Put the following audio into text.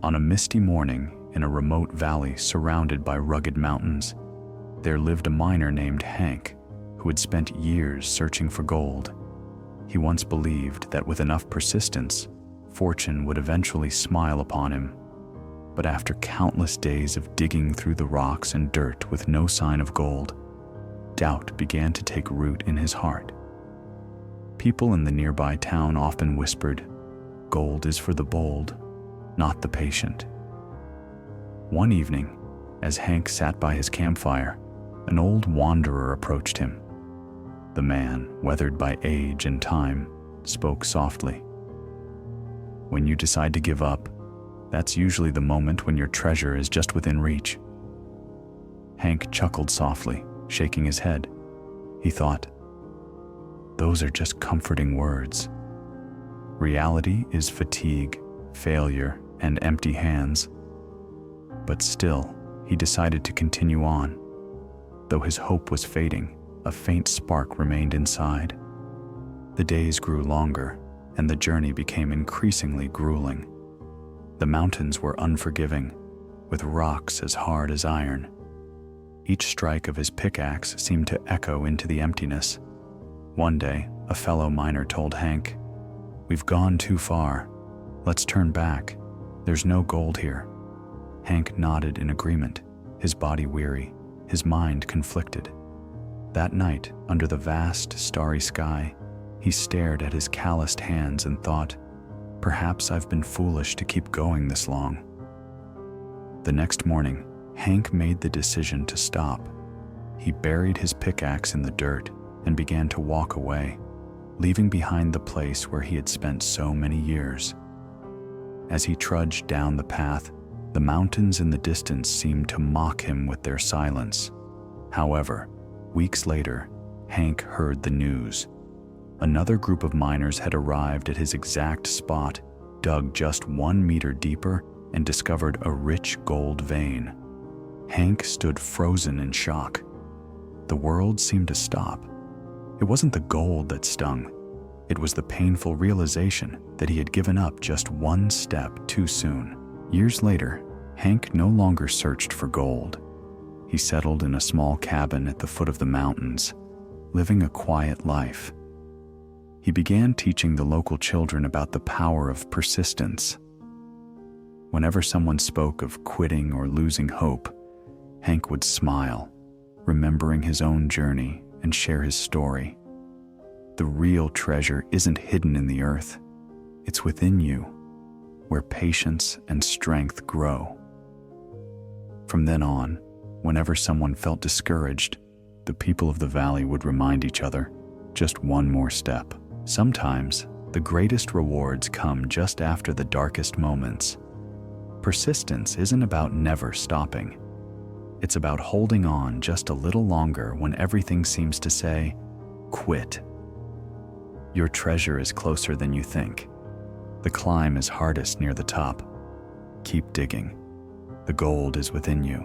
On a misty morning in a remote valley surrounded by rugged mountains, there lived a miner named Hank who had spent years searching for gold. He once believed that with enough persistence, fortune would eventually smile upon him. But after countless days of digging through the rocks and dirt with no sign of gold, doubt began to take root in his heart. People in the nearby town often whispered, "Gold is for the bold, not the patient." One evening, as Hank sat by his campfire, an old wanderer approached him. The man, weathered by age and time, spoke softly. "When you decide to give up, that's usually the moment when your treasure is just within reach." Hank chuckled softly, shaking his head. He thought, "Those are just comforting words. Reality is fatigue, failure, and empty hands." But still, he decided to continue on. Though his hope was fading, a faint spark remained inside. The days grew longer, and the journey became increasingly grueling. The mountains were unforgiving, with rocks as hard as iron. Each strike of his pickaxe seemed to echo into the emptiness. One day, a fellow miner told Hank, "We've gone too far. Let's turn back. There's no gold here." Hank nodded in agreement, his body weary, his mind conflicted. That night, under the vast, starry sky, he stared at his calloused hands and thought, "Perhaps I've been foolish to keep going this long." The next morning, Hank made the decision to stop. He buried his pickaxe in the dirt and began to walk away, leaving behind the place where he had spent so many years. As he trudged down the path, the mountains in the distance seemed to mock him with their silence. However, weeks later, Hank heard the news. Another group of miners had arrived at his exact spot, dug just 1 meter deeper, and discovered a rich gold vein. Hank stood frozen in shock. The world seemed to stop. It wasn't the gold that stung. It was the painful realization that he had given up just one step too soon. Years later, Hank no longer searched for gold. He settled in a small cabin at the foot of the mountains, living a quiet life. He began teaching the local children about the power of persistence. Whenever someone spoke of quitting or losing hope, Hank would smile, remembering his own journey, and share his story. The real treasure isn't hidden in the earth. It's within you, where patience and strength grow. From then on, whenever someone felt discouraged, the people of the valley would remind each other, just one more step. Sometimes, the greatest rewards come just after the darkest moments. Persistence isn't about never stopping. It's about holding on just a little longer when everything seems to say, "Quit." Your treasure is closer than you think. The climb is hardest near the top. Keep digging. The gold is within you.